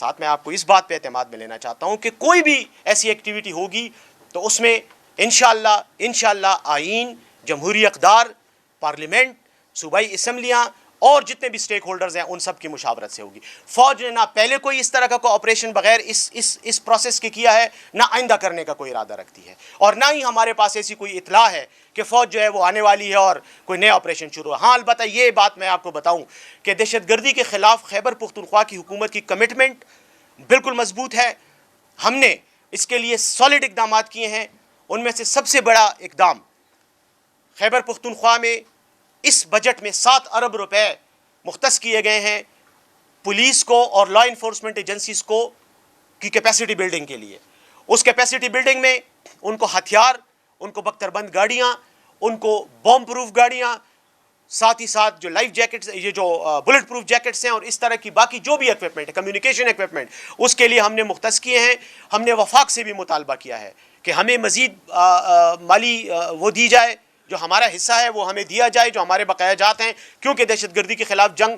ساتھ میں آپ کو اس بات پہ اعتماد میں لینا چاہتا ہوں کہ کوئی بھی ایسی ایکٹیویٹی ہوگی تو اس میں انشاءاللہ آئین، جمہوری اقدار، پارلیمنٹ، صوبائی اسمبلیاں اور جتنے بھی سٹیک ہولڈرز ہیں ان سب کی مشاورت سے ہوگی۔ فوج نے نہ پہلے کوئی اس طرح کا کوئی آپریشن بغیر اس پروسیس کے کیا ہے، نہ آئندہ کرنے کا کوئی ارادہ رکھتی ہے، اور نہ ہی ہمارے پاس ایسی کوئی اطلاع ہے کہ فوج جو ہے وہ آنے والی ہے اور کوئی نیا آپریشن شروع ہے۔ ہاں البتہ یہ بات میں آپ کو بتاؤں کہ دہشت گردی کے خلاف خیبر پختونخوا کی حکومت کی کمٹمنٹ بالکل مضبوط ہے۔ ہم نے اس کے لیے سالڈ اقدامات کیے ہیں۔ ان میں سے سب سے بڑا اقدام خیبر پختونخوا میں اس بجٹ میں 7 ارب روپے مختص کیے گئے ہیں پولیس کو اور لا انفورسمنٹ ایجنسیز کو کی کیپیسٹی بلڈنگ کے لیے۔ اس کیپیسٹی بلڈنگ میں ان کو ہتھیار، ان کو بختر بند گاڑیاں، ان کو بوم پروف گاڑیاں، ساتھ ہی ساتھ جو لائف جیکٹس، یہ جو بلٹ پروف جیکٹس ہیں اور اس طرح کی باقی جو بھی ایکوپمنٹ ہے، کمیونیکیشن ایکوپمنٹ، اس کے لیے ہم نے مختص کیے ہیں۔ ہم نے وفاق سے بھی مطالبہ کیا ہے کہ ہمیں مزید مالی وہ دی جائے، جو ہمارا حصہ ہے وہ ہمیں دیا جائے، جو ہمارے بقایا جات ہیں، کیونکہ دہشت گردی کے خلاف جنگ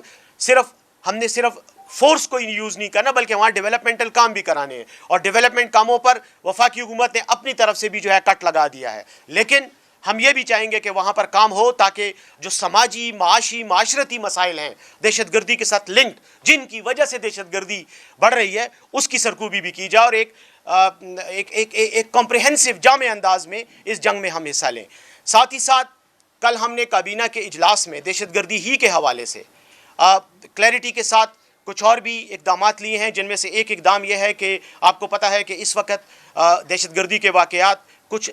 ہم نے صرف فورس کو یوز نہیں کرنا بلکہ وہاں ڈیولپمنٹل کام بھی کرانے ہیں، اور ڈیولپمنٹ کاموں پر وفاقی حکومت نے اپنی طرف سے بھی جو ہے کٹ لگا دیا ہے۔ لیکن ہم یہ بھی چاہیں گے کہ وہاں پر کام ہو تاکہ جو سماجی، معاشی، معاشرتی مسائل ہیں دہشت گردی کے ساتھ لنکڈ، جن کی وجہ سے دہشت گردی بڑھ رہی ہے، اس کی سرکوبی بھی کی جائے اور ایک کمپریہنسو جامع انداز میں اس جنگ میں ہم حصہ لیں۔ ساتھ ہی ساتھ کل ہم نے کابینہ کے اجلاس میں دہشت گردی ہی کے حوالے سے کلیئرٹی کے ساتھ کچھ اور بھی اقدامات لیے ہیں، جن میں سے ایک اقدام یہ ہے کہ آپ کو پتہ ہے کہ اس وقت دہشت گردی کے واقعات کچھ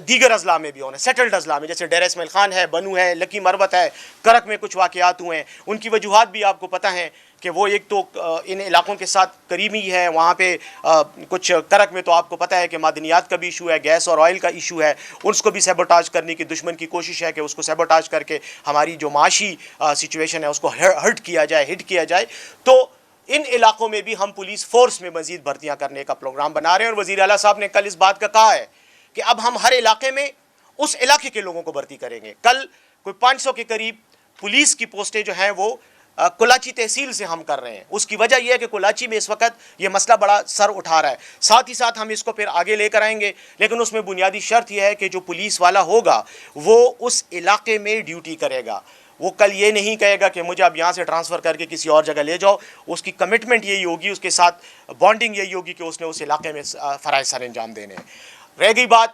دیگر اضلاع میں بھی ہونے، سیٹلڈ اضلاع میں، جیسے ڈیرہ اسماعیل خان ہے، بنو ہے، لکی مروت ہے، کرک میں کچھ واقعات ہوئے ہیں۔ ان کی وجوہات بھی آپ کو پتہ ہیں کہ وہ ایک تو ان علاقوں کے ساتھ قریبی ہے، وہاں پہ کچھ کرک میں تو آپ کو پتہ ہے کہ معدنیات کا بھی ایشو ہے، گیس اور آئل کا ایشو ہے، اس کو بھی سیبوٹاج کرنے کی دشمن کی کوشش ہے کہ اس کو سیبوٹاج کر کے ہماری جو معاشی سچویشن ہے اس کو ہٹ کیا جائے۔ تو ان علاقوں میں بھی ہم پولیس فورس میں مزید بھرتیاں کرنے کا پروگرام بنا رہے ہیں، اور وزیر اعلیٰ صاحب نے کل اس بات کا کہا ہے کہ اب ہم ہر علاقے میں اس علاقے کے لوگوں کو بھرتی کریں گے۔ کل کوئی 500 کے قریب پولیس کی پوسٹیں جو ہیں وہ کولاچی تحصیل سے ہم کر رہے ہیں۔ اس کی وجہ یہ ہے کہ کولاچی میں اس وقت یہ مسئلہ بڑا سر اٹھا رہا ہے۔ ساتھ ہی ساتھ ہم اس کو پھر آگے لے کر آئیں گے، لیکن اس میں بنیادی شرط یہ ہے کہ جو پولیس والا ہوگا وہ اس علاقے میں ڈیوٹی کرے گا۔ وہ کل یہ نہیں کہے گا کہ مجھے اب یہاں سے ٹرانسفر کر کے کسی اور جگہ لے جاؤ۔ اس کی کمٹمنٹ یہی ہوگی، اس کے ساتھ بانڈنگ یہی ہوگی کہ اس نے اس علاقے میں فرائض سر انجام دینے ہیں۔ رہ گئی بات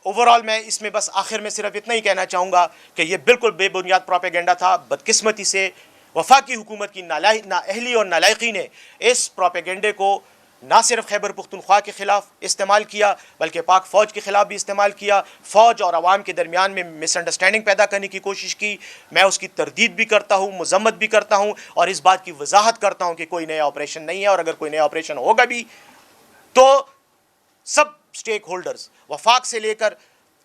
اوورآل، میں اس میں بس آخر میں صرف اتنا ہی کہنا چاہوں گا کہ یہ بالکل بے بنیاد پروپیگنڈا تھا۔ بدقسمتی سے وفاقی حکومت کی نااہلی اور نالائقی نے اس پروپیگنڈے کو نہ صرف خیبر پختونخوا کے خلاف استعمال کیا بلکہ پاک فوج کے خلاف بھی استعمال کیا، فوج اور عوام کے درمیان میں مس انڈرسٹینڈنگ پیدا کرنے کی کوشش کی۔ میں اس کی تردید بھی کرتا ہوں، مذمت بھی کرتا ہوں، اور اس بات کی وضاحت کرتا ہوں کہ کوئی نیا آپریشن نہیں ہے، اور اگر کوئی نیا آپریشن ہوگا بھی تو سب سٹیک ہولڈرز وفاق سے لے کر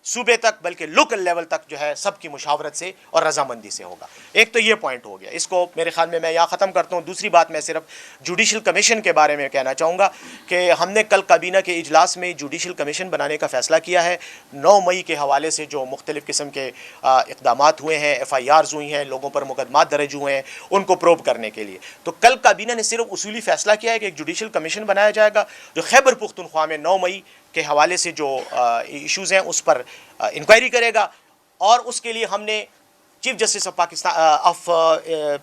صوبے تک بلکہ لوکل لیول تک جو ہے سب کی مشاورت سے اور رضامندی سے ہوگا۔ ایک تو یہ پوائنٹ ہو گیا، اس کو میرے خیال میں یہاں ختم کرتا ہوں۔ دوسری بات میں صرف جوڈیشل کمیشن کے بارے میں کہنا چاہوں گا کہ ہم نے کل کابینہ کے اجلاس میں جوڈیشل کمیشن بنانے کا فیصلہ کیا ہے۔ 9 مئی کے حوالے سے جو مختلف قسم کے اقدامات ہوئے ہیں، FIRs ہوئی ہیں، لوگوں پر مقدمات درج ہوئے ہیں، ان کو پروب کرنے کے لیے، تو کل کابینہ نے صرف اصولی فیصلہ کیا ہے کہ ایک جوڈیشل کمیشن بنایا جائے گا جو خیبر پختونخوا میں 9 مئی کے حوالے سے جو ایشوز ہیں اس پر انکوائری کرے گا، اور اس کے لیے ہم نے chief justice of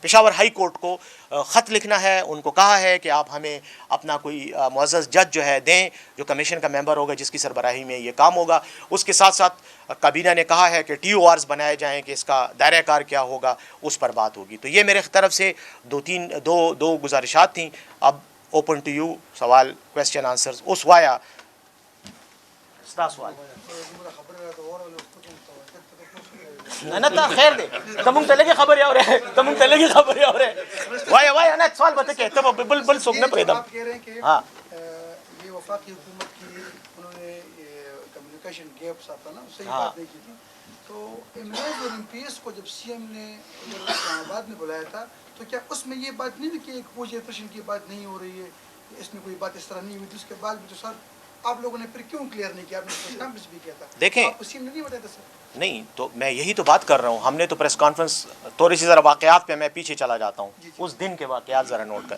Peshawar high court کو خط لکھنا ہے۔ ان کو کہا ہے کہ آپ ہمیں اپنا کوئی معزز جج جو ہے دیں، جو کمیشن کا ممبر ہوگا جس کی سربراہی میں یہ کام ہوگا۔ اس کے ساتھ ساتھ کابینہ نے کہا ہے کہ TORs بنائے جائیں کہ اس کا دائرہ کار کیا ہوگا، اس پر بات ہوگی۔ تو یہ میرے طرف سے دو گزارشات تھیں۔ اب اوپن ٹو یو، سوال، کویسچن آنسرز، اس وایا سوال نہ تا خیر دے تمون تلگی خبر یا رہے تمون تلگی خبر یا رہے وایا نا سوال بتا کہ تم بل سوگنا پریدم۔ آپ کہہ رہے ہیں کہ یہ وفاقی حکومت کی انہوں نے کمیونیکیشن گیپس آتا نا، صحیح بات نہیں کی تھی، تو امیج اور MPS کو جب CM نے اسلام آباد میں بلایا تھا تو کیا اس میں یہ بات نہیں ہوئی کہ ایک فوجی آپریشن کی بات نہیں ہو رہی ہے، اس میں کوئی بات اس طرح نہیں ہوئی تھی؟ اس کے بعد بھی تو سر آپ لوگوں نے پھر کیوں کلیئر نہیں کیا؟ آپ نے پریس کانفرنس بھی کیا تھا، دیکھیں آپ کو CM نے نہیں بتایا تھا سر؟ نہیں، تو میں یہی تو بات کر رہا ہوں۔ ہم نے تو پریس کانفرنس، تھوڑی سی ذرا واقعات پہ میں پیچھے چلا جاتا ہوں، اس دن کے واقعات ذرا نوٹ کر۔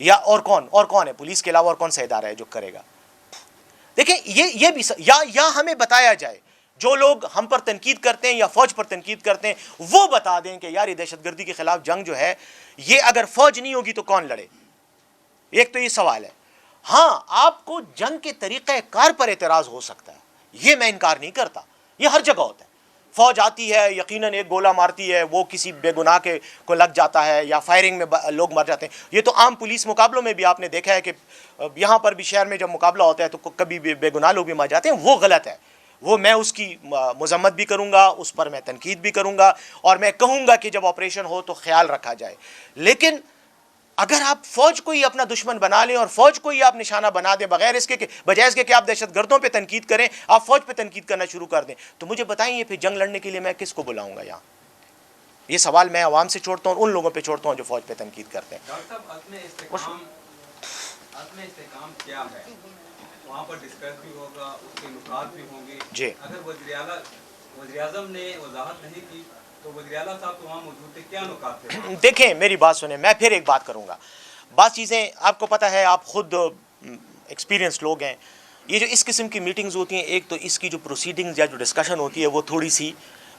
یا اور کون ہے پولیس کے علاوہ اور کون سا ادارہ ہے جو کرے گا؟ دیکھیں یہ بھی یا ہمیں بتایا جائے، جو لوگ ہم پر تنقید کرتے ہیں یا فوج پر تنقید کرتے ہیں وہ بتا دیں کہ یار یہ دہشت گردی کے خلاف جنگ جو ہے یہ اگر فوج نہیں ہوگی تو کون لڑے؟ ایک تو یہ سوال ہے۔ ہاں آپ کو جنگ کے طریقہ کار پر اعتراض ہو سکتا ہے، یہ میں انکار نہیں کرتا، یہ ہر جگہ ہوتا ہے۔ فوج آتی ہے، یقیناً ایک گولہ مارتی ہے، وہ کسی بے گناہ کے کو لگ جاتا ہے، یا فائرنگ میں لوگ مر جاتے ہیں۔ یہ تو عام پولیس مقابلوں میں بھی آپ نے دیکھا ہے کہ یہاں پر بھی شہر میں جب مقابلہ ہوتا ہے تو کبھی بے گناہ لوگ بھی مر جاتے ہیں، وہ غلط ہے۔ وہ میں اس کی مذمت بھی کروں گا، اس پر میں تنقید بھی کروں گا، اور میں کہوں گا کہ جب آپریشن ہو تو خیال رکھا جائے۔ لیکن اگر آپ فوج کو ہی اپنا دشمن بنا لیں اور فوج کو ہی آپ نشانہ بنا دیں بغیر اس کے بجائے اس کے کہ آپ دہشت گردوں پہ تنقید کریں، آپ فوج پہ تنقید کرنا شروع کر دیں، تو مجھے بتائیں پھر جنگ لڑنے کے لیے میں کس کو بلاؤں گا یہاں؟ یہ سوال میں عوام سے چھوڑتا ہوں اور ان لوگوں پہ چھوڑتا ہوں جو فوج پہ تنقید کرتے ہیں۔ ڈاکٹر صاحب عزم استحکام کیا ہے؟ وہاں پر ڈسکس بھی ہوگا، اس کے نکات بھی ہوں گے۔ جی اگر وزیر اعظم نے وضاحت نہیں کی تو وزیر اعلیٰ صاحب تو وہاں موجود تھے، کیا نکات تھے؟ دیکھیں میری بات سنیں، میں پھر ایک بات کروں گا۔ بعض چیزیں آپ کو پتہ ہے، آپ خود ایکسپیرینس لوگ ہیں، یہ جو اس قسم کی میٹنگز ہوتی ہیں، ایک تو اس کی جو پروسیڈنگز یا جو ڈسکشن ہوتی ہے وہ تھوڑی سی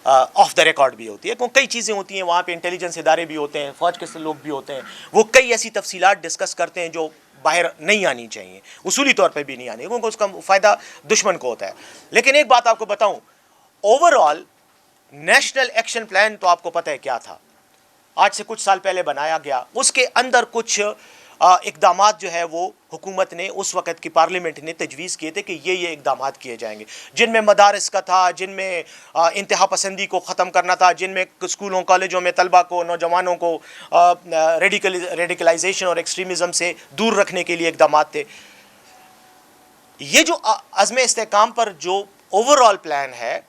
آف دا ریکارڈ بھی ہوتی ہے، کیونکہ کئی چیزیں ہوتی ہیں وہاں پہ، انٹیلیجنس ادارے بھی ہوتے ہیں، فوج کے لوگ بھی ہوتے ہیں، وہ کئی ایسی تفصیلات ڈسکس کرتے ہیں جو باہر نہیں آنی چاہیے، اصولی طور پہ بھی نہیں آنی، کیونکہ اس کا فائدہ دشمن کو ہوتا ہے۔ لیکن ایک بات آپ کو بتاؤں، over all national action plan تو آپ کو پتہ ہے کیا تھا، آج سے کچھ سال پہلے بنایا گیا، اس کے اندر کچھ اقدامات جو ہے وہ حکومت نے اس وقت کی پارلیمنٹ نے تجویز کیے تھے کہ یہ اقدامات کیے جائیں گے، جن میں مدارس کا تھا، جن میں انتہا پسندی کو ختم کرنا تھا، جن میں اسکولوں کالجوں میں طلبہ کو، نوجوانوں کو ریڈیکلائزیشن اور ایکسٹریمزم سے دور رکھنے کے لیے اقدامات تھے۔ یہ جو عزم استحکام پر جو اوور آل پلان ہے،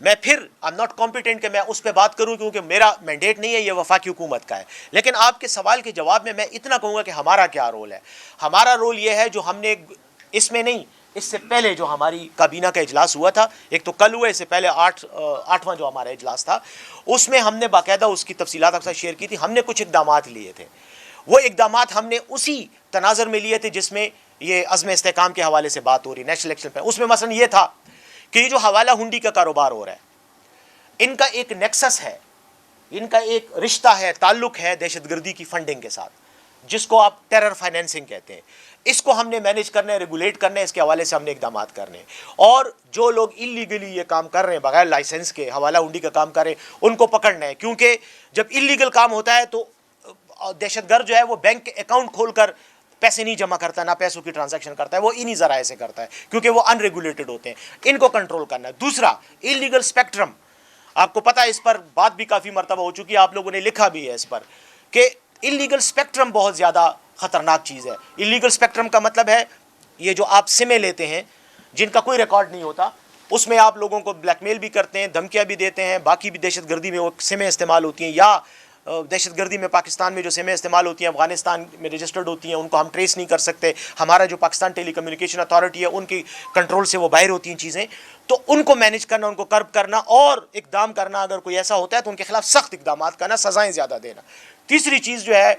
میں پھر I'm not competent کہ میں اس پہ بات کروں، کیونکہ میرا مینڈیٹ نہیں ہے، یہ وفاقی حکومت کا ہے۔ لیکن آپ کے سوال کے جواب میں اتنا کہوں گا کہ ہمارا کیا رول ہے۔ ہمارا رول یہ ہے جو ہم نے اس میں نہیں، اس سے پہلے جو ہماری کابینہ کا اجلاس ہوا تھا، ایک تو کل ہوا، اس سے پہلے آٹھواں جو ہمارا اجلاس تھا، اس میں ہم نے باقاعدہ اس کی تفصیلات آپ سے شیئر کی تھی۔ ہم نے کچھ اقدامات لیے تھے، وہ اقدامات ہم نے اسی تناظر میں لیے تھے جس میں یہ عزم استحکام کے حوالے سے بات ہو رہی، نیشنل ایکشن پلان۔ اس میں مثلا یہ تھا کہ یہ جو حوالہ ہنڈی کا کاروبار ہو رہا ہے، ان کا ایک نیکسس ہے، ان کا ایک رشتہ ہے، تعلق ہے دہشت گردی کی فنڈنگ کے ساتھ، جس کو آپ ٹیرر فائنینسنگ کہتے ہیں۔ اس کو ہم نے مینیج کرنا ہے، ریگولیٹ کرنا ہے، اس کے حوالے سے ہم نے اقدامات کرنے ہیں۔ اور جو لوگ انلیگلی یہ کام کر رہے ہیں، بغیر لائسنس کے حوالہ ہنڈی کا کام کر رہے ہیں، ان کو پکڑنا ہے، کیونکہ جب انلیگل کام ہوتا ہے تو دہشت گرد جو ہے وہ بینک اکاؤنٹ کھول کر پیسے نہیں جمع کرتا، نہ پیسوں کی ٹرانزیکشن کرتا ہے، وہ انہی ذرائع سے کرتا ہے، کیونکہ وہ ان ریگولیٹڈ ہوتے ہیں۔ ان کو کنٹرول کرنا ہے۔ دوسرا، انلیگل اسپیکٹرم، آپ کو پتہ ہے اس پر بات بھی کافی مرتبہ ہو چکی ہے، آپ لوگوں نے لکھا بھی ہے اس پر، کہ انلیگل اسپیکٹرم بہت زیادہ خطرناک چیز ہے۔ انلیگل اسپیکٹرم کا مطلب ہے یہ جو آپ سمیں لیتے ہیں جن کا کوئی ریکارڈ نہیں ہوتا، اس میں آپ لوگوں کو بلیک میل بھی کرتے ہیں، دھمکیاں بھی دیتے ہیں، باقی بھی دہشت گردی میں وہ سمیں استعمال ہوتی ہیں، یا دہشت گردی میں پاکستان میں جو سمیں استعمال ہوتی ہیں افغانستان میں رجسٹرڈ ہوتی ہیں، ان کو ہم ٹریس نہیں کر سکتے، ہمارا جو پاکستان ٹیلی کمیونیکیشن اتھارٹی ہے ان کی کنٹرول سے وہ باہر ہوتی ہیں چیزیں، تو ان کو مینیج کرنا، ان کو کرب کرنا اور اقدام کرنا، اگر کوئی ایسا ہوتا ہے تو ان کے خلاف سخت اقدامات کرنا، سزائیں زیادہ دینا۔ تیسری چیز جو ہے،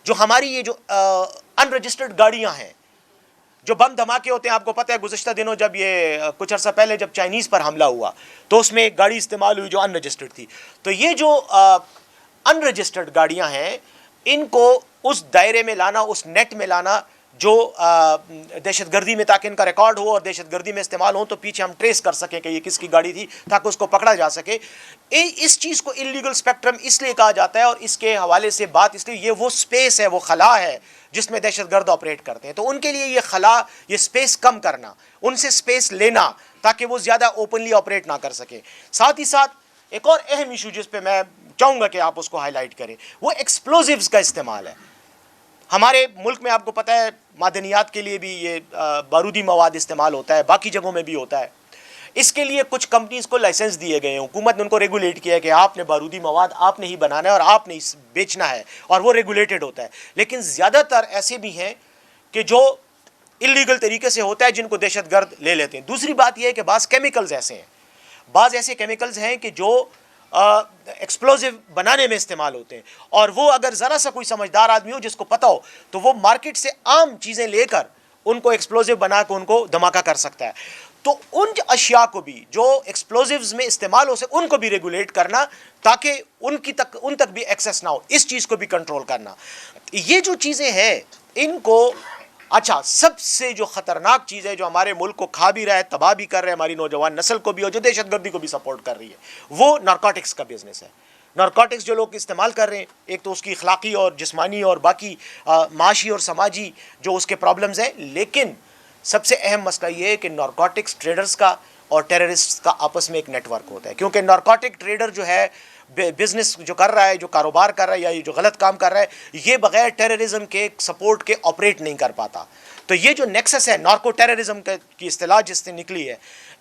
جو ہماری یہ جو ان رجسٹرڈ گاڑیاں ہیں، جو بم دھماکے ہوتے ہیں، آپ کو پتہ ہے گزشتہ دنوں جب یہ کچھ عرصہ پہلے جب چائنیز پر حملہ ہوا تو اس میں ایک گاڑی استعمال ہوئی جو ان رجسٹرڈ تھی، تو یہ جو ان رجسٹرڈ گاڑیاں ہیں، ان کو اس دائرے میں لانا، اس نیٹ میں لانا جو دہشت گردی میں، تاکہ ان کا ریکارڈ ہو اور دہشت گردی میں استعمال ہو، تو پیچھے ہم ٹریس کر سکیں کہ یہ کس کی گاڑی تھی، تاکہ اس کو پکڑا جا سکے۔ اس چیز کو انلیگل اسپیکٹرم اس لیے کہا جاتا ہے، اور اس کے حوالے سے بات اس لیے، یہ وہ سپیس ہے، وہ خلا ہے جس میں دہشت گرد آپریٹ کرتے ہیں، تو ان کے لیے یہ خلا، یہ سپیس کم کرنا، ان سے سپیس لینا تاکہ وہ زیادہ اوپنلی آپریٹ نہ کر سکیں۔ ساتھ ہی ساتھ ایک اور اہم ایشو جس پہ میں چاہوں گا کہ آپ اس کو ہائی لائٹ کریں، وہ ایکسپلوزیوز کا استعمال ہے۔ ہمارے ملک میں آپ کو پتہ ہے معدنیات کے لیے بھی یہ بارودی مواد استعمال ہوتا ہے، باقی جگہوں میں بھی ہوتا ہے۔ اس کے لیے کچھ کمپنیز کو لائسنس دیے گئے ہیں، حکومت نے ان کو ریگولیٹ کیا ہے کہ آپ نے بارودی مواد آپ نے ہی بنانا ہے اور آپ نے بیچنا ہے، اور وہ ریگولیٹڈ ہوتا ہے۔ لیکن زیادہ تر ایسے بھی ہیں کہ جو انلیگل طریقے سے ہوتا ہے، جن کو دہشت گرد لے لیتے ہیں۔ دوسری بات یہ ہے کہ بعض کیمیکلز ایسے ہیں، بعض ایسے کیمیکلز ہیں کہ جو ایکسپلوزیو بنانے میں استعمال ہوتے ہیں، اور وہ اگر ذرا سا کوئی سمجھدار آدمی ہو جس کو پتہ ہو تو وہ مارکیٹ سے عام چیزیں لے کر ان کو ایکسپلوزیو بنا کے ان کو دھماکہ کر سکتا ہے. تو ان اشیاء کو بھی جو ایکسپلوزیوز میں استعمال ہو سکے ان کو بھی ریگولیٹ کرنا تاکہ ان تک بھی ایکسیس نہ ہو، اس چیز کو بھی کنٹرول کرنا. یہ جو چیزیں ہیں ان کو، اچھا سب سے جو خطرناک چیز ہے جو ہمارے ملک کو کھا بھی رہا ہے، تباہ بھی کر رہا ہے، ہماری نوجوان نسل کو بھی اور جو دہشت گردی کو بھی سپورٹ کر رہی ہے، وہ نارکوٹکس کا بزنس ہے. نارکوٹکس جو لوگ استعمال کر رہے ہیں، ایک تو اس کی اخلاقی اور جسمانی اور باقی معاشی اور سماجی جو اس کے پرابلمز ہیں، لیکن سب سے اہم مسئلہ یہ ہے کہ نارکوٹکس ٹریڈرز کا اور ٹیررسٹ کا آپس میں ایک نیٹ ورک ہوتا ہے، کیونکہ نارکوٹک ٹریڈر جو ہے بزنس جو کر رہا ہے، جو کاروبار کر رہا ہے یا یہ جو غلط کام کر رہا ہے، یہ بغیر ٹیررزم کے سپورٹ کے آپریٹ نہیں کر پاتا. تو یہ جو نیکسس ہے نارکو ٹیررزم کی اصطلاح جس سے نکلی ہے،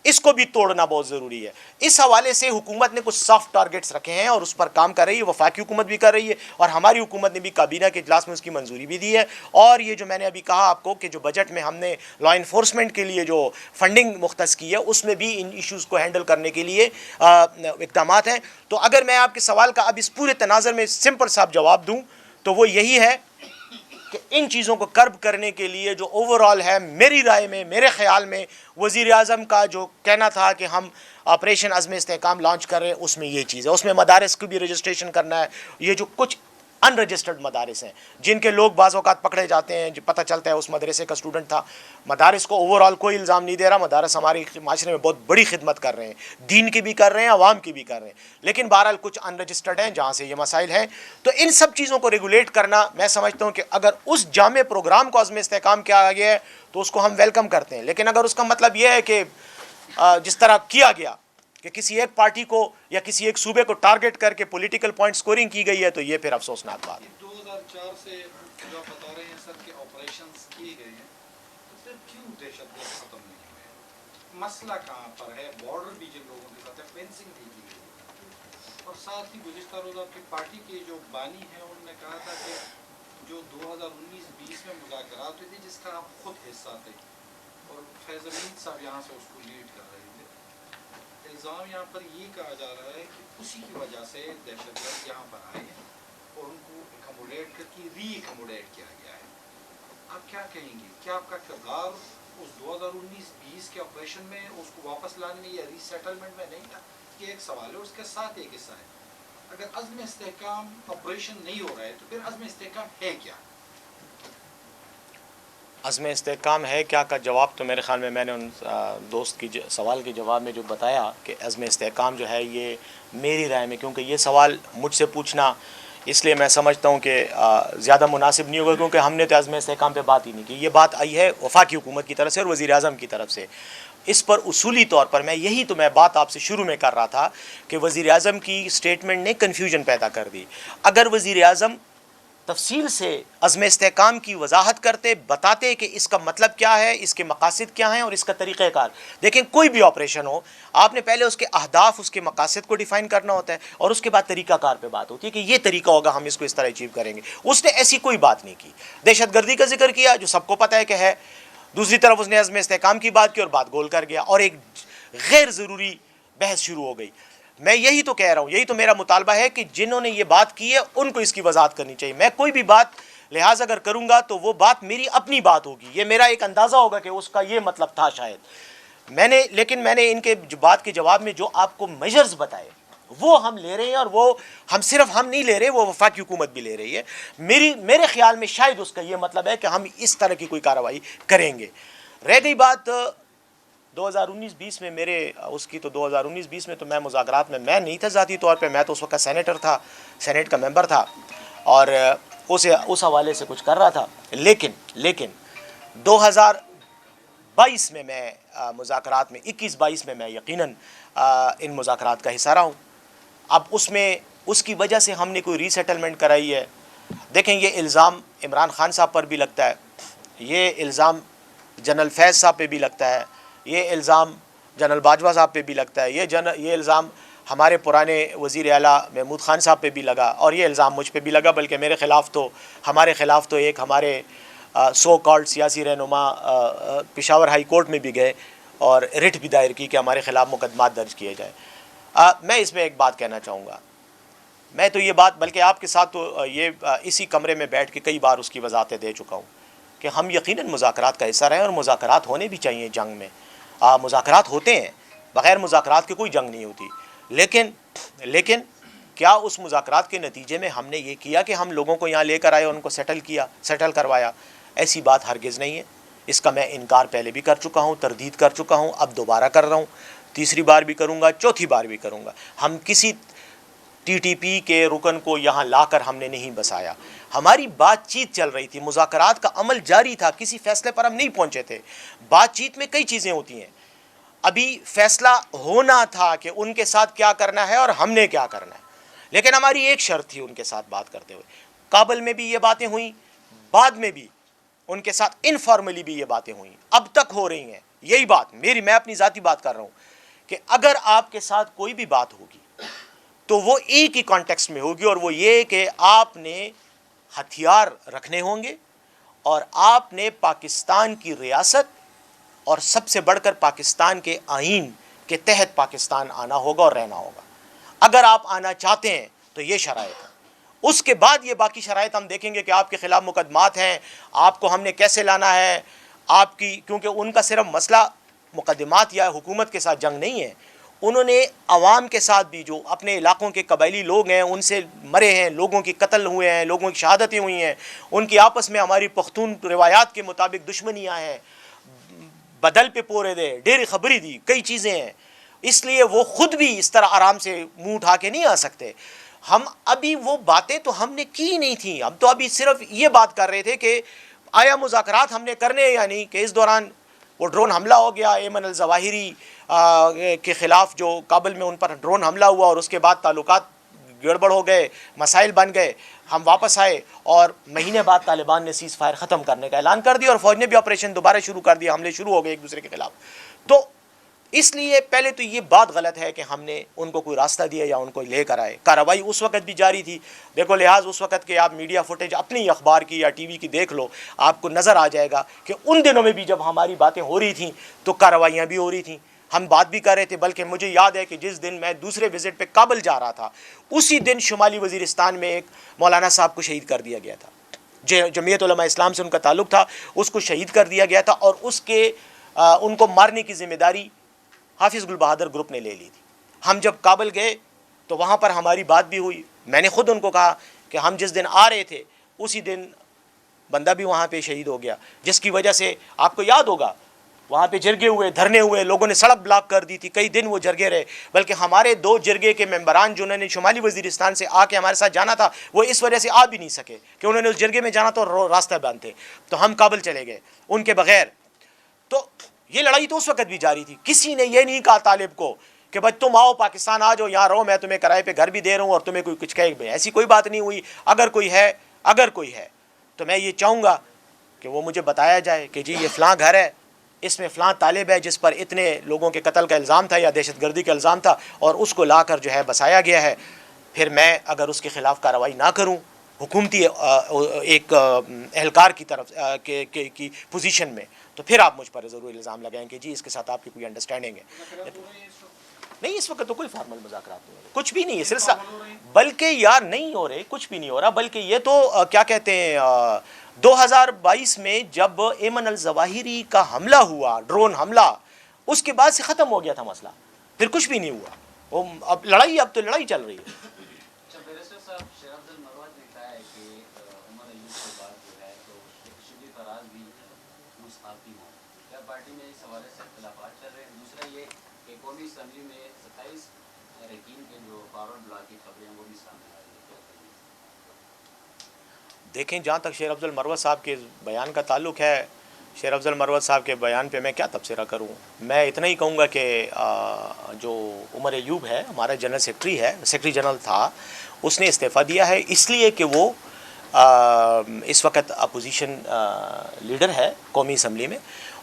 اس کو بھی توڑنا بہت ضروری ہے. اس حوالے سے حکومت نے کچھ سافٹ ٹارگٹس رکھے ہیں اور اس پر کام کر رہی ہے، وفاقی حکومت بھی کر رہی ہے اور ہماری حکومت نے بھی کابینہ کے اجلاس میں اس کی منظوری بھی دی ہے. اور یہ جو میں نے ابھی کہا آپ کو کہ جو بجٹ میں ہم نے لا انفورسمنٹ کے لیے جو فنڈنگ مختص کی ہے، اس میں بھی ان ایشوز کو ہینڈل کرنے کے لیے اقدامات ہیں. تو اگر میں آپ کے سوال کا اب اس پورے تناظر میں سمپل صاحب جواب دوں تو وہ یہی ہے کہ ان چیزوں کو کرب کرنے کے لیے جو اوور آل ہے، میری رائے میں، میرے خیال میں وزیر اعظم کا جو کہنا تھا کہ ہم آپریشن عزم استحکام لانچ کر رہے ہیں، اس میں یہ چیز ہے. اس میں مدارس کو بھی رجسٹریشن کرنا ہے. یہ جو کچھ ان رجسٹرڈ مدارس ہیں جن کے لوگ بعض اوقات پکڑے جاتے ہیں، جو پتہ چلتا ہے اس مدرسے کا اسٹوڈنٹ تھا. مدارس کو اوور آل کوئی الزام نہیں دے رہا، مدارس ہماری معاشرے میں بہت بڑی خدمت کر رہے ہیں، دین کی بھی کر رہے ہیں، عوام کی بھی کر رہے ہیں، لیکن بہرحال کچھ ان رجسٹرڈ ہیں جہاں سے یہ مسائل ہیں. تو ان سب چیزوں کو ریگولیٹ کرنا، میں سمجھتا ہوں کہ اگر اس جامع پروگرام کو عزم استحکام کیا گیا ہے تو اس کو ہم ویلکم کرتے ہیں. لیکن اگر اس کا مطلب یہ ہے کہ جس طرح کیا گیا کہ کسی ایک پارٹی کو یا کسی ایک صوبے کو ٹارگٹ کر کے پولیٹیکل پوائنٹ سکورنگ کی گئی ہے تو یہ پھر افسوسناک بات ہے. 2004 سے جو آپ بتا رہے ہیں سر کہ آپریشنز کیے گئے ہیں، تو پھر کیوں دہشت گرد ختم نہیں ہوئے؟ مسئلہ کہاں پر ہے؟ بارڈر بھی جن لوگوں کے ساتھ ہے، فینسنگ بھی کی گئی. اور ساتھ ہی گزشتہ روز آپ کی پارٹی کے جو بانی ہیں انہوں نے کہا تھا کہ جو 2019-20 میں مذاکرات ہوئے تھے جس کا آپ خود حصہ تھے اور فیض امین صاحب یہاں سے اس کو لیڈ کر رہے تھے، الزام یہاں پر یہ کہا جا رہا ہے کہ اسی کی وجہ سے دہشت گرد یہاں پر آئے ہیں اور ان کو ایکوموڈیٹ کر کے ری ایکوموڈیٹ کیا گیا ہے. آپ کیا کہیں گے؟ کیا آپ کا کردار اس 2019-20 کے آپریشن میں اس کو واپس لانے میں یا ری سیٹلمنٹ میں نہیں تھا؟ یہ ایک سوال ہے. اس کے ساتھ ایک حصہ ہے، اگر عزم استحکام آپریشن نہیں ہو رہا ہے تو پھر عزم استحکام ہے کیا؟ عزم استحکام ہے کیا کا جواب تو میرے خیال میں نے ان دوست کی سوال کے جواب میں جو بتایا کہ عزم استحکام جو ہے، یہ میری رائے میں، کیونکہ یہ سوال مجھ سے پوچھنا اس لیے میں سمجھتا ہوں کہ زیادہ مناسب نہیں ہوگا، کیونکہ ہم نے تو عزم استحکام پہ بات ہی نہیں کی. یہ بات آئی ہے وفاقی حکومت کی طرف سے اور وزیر اعظم کی طرف سے. اس پر اصولی طور پر میں بات آپ سے شروع میں کر رہا تھا کہ وزیر اعظم کی اسٹیٹمنٹ نے کنفیوژن پیدا کر دی. اگر وزیر اعظم تفصیل سے عزم استحکام کی وضاحت کرتے، بتاتے کہ اس کا مطلب کیا ہے، اس کے مقاصد کیا ہیں اور اس کا طریقہ کار. دیکھیں کوئی بھی آپریشن ہو، آپ نے پہلے اس کے اہداف، اس کے مقاصد کو ڈیفائن کرنا ہوتا ہے اور اس کے بعد طریقہ کار پہ بات ہوتی ہے کہ یہ طریقہ ہوگا، ہم اس کو اس طرح اچیو کریں گے. اس نے ایسی کوئی بات نہیں کی. دہشت گردی کا ذکر کیا جو سب کو پتہ ہے کہ ہے، دوسری طرف اس نے عزم استحکام کی بات کی اور بات گول کر گیا اور ایک غیر ضروری بحث شروع ہو گئی. میں یہی تو کہہ رہا ہوں، یہی تو میرا مطالبہ ہے کہ جنہوں نے یہ بات کی ہے ان کو اس کی وضاحت کرنی چاہیے. میں کوئی بھی بات لحاظ اگر کروں گا تو وہ بات میری اپنی بات ہوگی، یہ میرا ایک اندازہ ہوگا کہ اس کا یہ مطلب تھا شاید. لیکن میں نے ان کے بات کے جواب میں جو آپ کو میجرز بتائے وہ ہم لے رہے ہیں، اور وہ ہم نہیں لے رہے، وہ وفاقی حکومت بھی لے رہی ہے. میرے خیال میں شاید اس کا یہ مطلب ہے کہ ہم اس طرح کی کوئی کارروائی کریں گے. رہ گئی بات 2019-20 میں اس کی، تو 2019-20 میں تو میں مذاکرات میں نہیں تھا ذاتی طور پہ، میں تو اس وقت سینیٹر تھا، سینیٹ کا ممبر تھا اور اس حوالے سے کچھ کر رہا تھا. لیکن 2022 میں مذاکرات میں 21-22 میں یقیناً ان مذاکرات کا حصہ رہا ہوں. اب اس کی وجہ سے ہم نے کوئی ری سیٹلمنٹ کرائی ہے. دیکھیں یہ الزام عمران خان صاحب پر بھی لگتا ہے، یہ الزام جنرل فیض صاحب پہ بھی لگتا ہے، یہ الزام جنرل باجوہ صاحب پہ بھی لگتا ہے، یہ الزام ہمارے پرانے وزیر اعلیٰ محمود خان صاحب پہ بھی لگا اور یہ الزام مجھ پہ بھی لگا. بلکہ ہمارے خلاف تو ایک ہمارے سو کالڈ سیاسی رہنما پشاور ہائی کورٹ میں بھی گئے اور رٹ بھی دائر کی کہ ہمارے خلاف مقدمات درج کیے جائے. میں اس میں ایک بات کہنا چاہوں گا. میں تو یہ بات بلکہ آپ کے ساتھ تو یہ اسی کمرے میں بیٹھ کے کئی بار اس کی وضاحتیں دے چکا ہوں کہ ہم یقیناً مذاکرات کا حصہ رہے اور مذاکرات ہونے بھی چاہیے جنگ میں. مذاکرات ہوتے ہیں، بغیر مذاکرات کے کوئی جنگ نہیں ہوتی. لیکن کیا اس مذاکرات کے نتیجے میں ہم نے یہ کیا کہ ہم لوگوں کو یہاں لے کر آئے اور ان کو سیٹل کروایا؟ ایسی بات ہرگز نہیں ہے. اس کا میں انکار پہلے بھی کر چکا ہوں، تردید کر چکا ہوں، اب دوبارہ کر رہا ہوں، تیسری بار بھی کروں گا، چوتھی بار بھی کروں گا. ہم کسی ٹی ٹی پی کے رکن کو یہاں لا کر ہم نے نہیں بسایا. ہماری بات چیت چل رہی تھی، مذاکرات کا عمل جاری تھا، کسی فیصلے پر ہم نہیں پہنچے تھے. بات چیت میں کئی چیزیں ہوتی ہیں. ابھی فیصلہ ہونا تھا کہ ان کے ساتھ کیا کرنا ہے اور ہم نے کیا کرنا ہے. لیکن ہماری ایک شرط تھی ان کے ساتھ بات کرتے ہوئے. کابل میں بھی یہ باتیں ہوئیں، بعد میں بھی ان کے ساتھ انفارملی بھی یہ باتیں ہوئیں، اب تک ہو رہی ہیں. یہی بات میں اپنی ذاتی بات کر رہا ہوں کہ اگر آپ کے ساتھ کوئی بھی بات ہوگی تو وہ ایک ہی کانٹیکسٹ میں ہوگی، اور وہ یہ کہ آپ نے ہتھیار رکھنے ہوں گے اور آپ نے پاکستان کی ریاست اور سب سے بڑھ کر پاکستان کے آئین کے تحت پاکستان آنا ہوگا اور رہنا ہوگا. اگر آپ آنا چاہتے ہیں تو یہ شرائط ہے. اس کے بعد یہ باقی شرائط ہم دیکھیں گے کہ آپ کے خلاف مقدمات ہیں، آپ کو ہم نے کیسے لانا ہے، آپ کی کیونکہ ان کا صرف مسئلہ مقدمات یا حکومت کے ساتھ جنگ نہیں ہے. انہوں نے عوام کے ساتھ بھی، جو اپنے علاقوں کے قبائلی لوگ ہیں ان سے مرے ہیں، لوگوں کی قتل ہوئے ہیں، لوگوں کی شہادتیں ہوئی ہیں، ان کی آپس میں ہماری پختون روایات کے مطابق دشمنیاں ہیں، بدل پہ پورے دے ڈیری خبری دی، کئی چیزیں ہیں. اس لیے وہ خود بھی اس طرح آرام سے منہ اٹھا کے نہیں آ سکتے. ہم ابھی وہ باتیں تو ہم نے کی نہیں تھیں. ہم تو ابھی صرف یہ بات کر رہے تھے کہ آیا مذاکرات ہم نے کرنے یا نہیں. کہ اس دوران وہ ڈرون حملہ ہو گیا ایمن الظواہری کے خلاف، جو کابل میں ان پر ڈرون حملہ ہوا، اور اس کے بعد تعلقات گڑبڑ ہو گئے، مسائل بن گئے. ہم واپس آئے اور مہینے بعد طالبان نے سیز فائر ختم کرنے کا اعلان کر دیا اور فوج نے بھی آپریشن دوبارہ شروع کر دیا. حملے شروع ہو گئے ایک دوسرے کے خلاف. تو اس لیے پہلے تو یہ بات غلط ہے کہ ہم نے ان کو کوئی راستہ دیا یا ان کو لے کر آئے. کارروائی اس وقت بھی جاری تھی. دیکھو لحاظ اس وقت کے آپ میڈیا فوٹیج اپنی اخبار کی یا ٹی وی کی دیکھ لو، آپ کو نظر آ جائے گا کہ ان دنوں میں بھی جب ہماری باتیں ہو رہی تھیں تو کارروائیاں بھی ہو رہی تھیں، ہم بات بھی کر رہے تھے. بلکہ مجھے یاد ہے کہ جس دن میں دوسرے وزٹ پہ کابل جا رہا تھا، اسی دن شمالی وزیرستان میں ایک مولانا صاحب کو شہید کر دیا گیا تھا. جمعیت علماء اسلام سے ان کا تعلق تھا، اس کو شہید کر دیا گیا تھا، اور ان کو مارنے کی ذمہ داری حافظ گل بہادر گروپ نے لے لی تھی. ہم جب کابل گئے تو وہاں پر ہماری بات بھی ہوئی. میں نے خود ان کو کہا کہ ہم جس دن آ رہے تھے اسی دن بندہ بھی وہاں پہ شہید ہو گیا، جس کی وجہ سے آپ کو یاد ہوگا وہاں پہ جرگے ہوئے، دھرنے ہوئے، لوگوں نے سڑک بلاک کر دی تھی، کئی دن وہ جرگے رہے. بلکہ ہمارے 2 جرگے کے ممبران جنہوں نے شمالی وزیرستان سے آ کے ہمارے ساتھ جانا تھا، وہ اس وجہ سے آ بھی نہیں سکے کہ انہوں نے اس جرگے میں جانا تو راستہ بند تھے. تو ہم کابل چلے گئے ان کے بغیر. تو یہ لڑائی تو اس وقت بھی جاری تھی. کسی نے یہ نہیں کہا طالب کو کہ بھائی تم آؤ پاکستان آ جاؤ، یہاں رہو، میں تمہیں کرائے پہ گھر بھی دے رہا ہوں اور تمہیں کوئی کچھ کہے. ایسی کوئی بات نہیں ہوئی. اگر کوئی ہے تو میں یہ چاہوں گا کہ وہ مجھے بتایا جائے کہ جی یہ فلاں گھر ہے، اس میں فلاں طالب ہے جس پر اتنے لوگوں کے قتل کا الزام تھا یا دہشت گردی کا الزام تھا، اور اس کو لا کر جو ہے بسایا گیا ہے. پھر میں اگر اس کے خلاف کارروائی نہ کروں حکومتی ایک اہلکار کی طرف کی پوزیشن میں، تو پھر آپ مجھ پر ضرور الزام لگائیں کہ جی اس کے ساتھ آپ کی کوئی انڈرسٹینڈنگ ہے. نہیں، اس وقت تو کوئی فارمل مذاکرات نہیں ہو رہے، کچھ بھی نہیں ہے سلسلہ. بلکہ یار نہیں ہو رہے، کچھ بھی نہیں ہو رہا. بلکہ یہ تو کیا کہتے ہیں 2022 میں جب ایمن الظواہری کا حملہ ہوا، ڈرون حملہ، اس کے بعد سے ختم ہو گیا تھا مسئلہ. پھر کچھ بھی نہیں ہوا. اب تو لڑائی چل رہی ہے. دیکھیں جہاں تک شیر افضل مروت صاحب کے بیان کا تعلق ہے، شیر افضل مروت صاحب کے بیان پہ میں کیا تبصرہ کروں. میں اتنا ہی کہوں گا کہ جو عمر ایوب ہے ہمارا جنرل سیکرٹری جنرل تھا، اس نے استعفیٰ دیا ہے اس لیے کہ وہ اس وقت اپوزیشن لیڈر ہے قومی اسمبلی میں،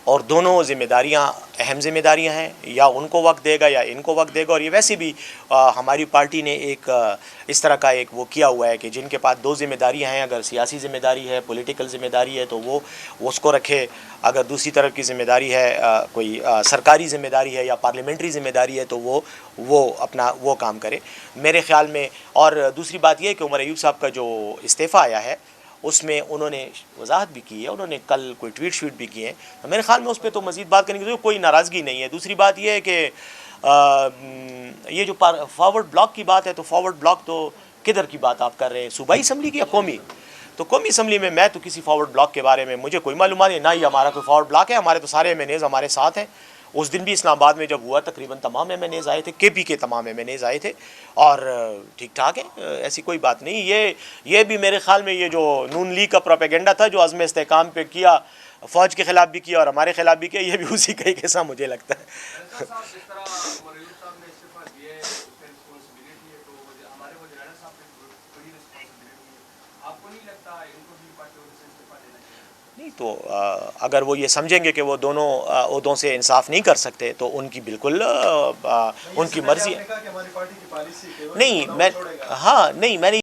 اور دونوں ذمہ داریاں اہم ذمہ داریاں ہیں، یا ان کو وقت دے گا یا ان کو وقت دے گا. اور یہ ویسے بھی ہماری پارٹی نے ایک اس طرح کا ایک وہ کیا ہوا ہے کہ جن کے پاس دو ذمہ داریاں ہیں، اگر سیاسی ذمہ داری ہے، پولیٹیکل ذمہ داری ہے تو وہ اس کو رکھے، اگر دوسری طرف کی ذمہ داری ہے کوئی سرکاری ذمہ داری ہے یا پارلیمنٹری ذمہ داری ہے تو وہ اپنا وہ کام کرے میرے خیال میں. اور دوسری بات یہ ہے کہ عمر ایوب صاحب کا جو استعفیٰ آیا ہے اس میں انہوں نے وضاحت بھی کی ہے، انہوں نے کل کوئی ٹویٹ شیٹ بھی کیے ہیں، میرے خیال میں اس پہ تو مزید بات کرنے کی ضرورت کوئی ناراضگی نہیں ہے. دوسری بات یہ ہے کہ یہ جو فارورڈ بلاک کی بات ہے تو فارورڈ بلاک تو کدھر کی بات آپ کر رہے ہیں، صوبائی اسمبلی کی یا قومی؟ تو قومی اسمبلی میں تو کسی فارورڈ بلاک کے بارے میں مجھے کوئی معلومات نہیں، نہ ہی ہمارا کوئی فارورڈ بلاک ہے. ہمارے تو سارے ایم این ایز ہمارے ساتھ ہیں. اس دن بھی اسلام آباد میں جب ہوا تقریباً تمام ایم این ایز آئے تھے، کے پی کے تمام ایم این ایز آئے تھے اور ٹھیک ٹھاک ہے، ایسی کوئی بات نہیں. یہ بھی میرے خیال میں یہ جو نون لیگ کا پروپیگنڈا تھا جو عزم استحکام پہ کیا، فوج کے خلاف بھی کیا اور ہمارے خلاف بھی کیا، یہ بھی اسی کا ایک حصہ مجھے لگتا ہے. صاحب جس طرح عمر ایوب صاحب نے استعفیٰ دیا ہے اس میں رسپانسبلٹی ہے، تو ہمارے وزیر صاحب پہ بڑی رسپانسبلٹی ہے. آپ کو نہیں لگتا ان کو بھی پارٹی سے استعفیٰ دینا چاہیے؟ نہیں تو اگر وہ یہ سمجھیں گے کہ وہ دونوں عہدوں سے انصاف نہیں کر سکتے تو ان کی بالکل ان کی مرضی ہے. نہیں میں ہاں نہیں میں نے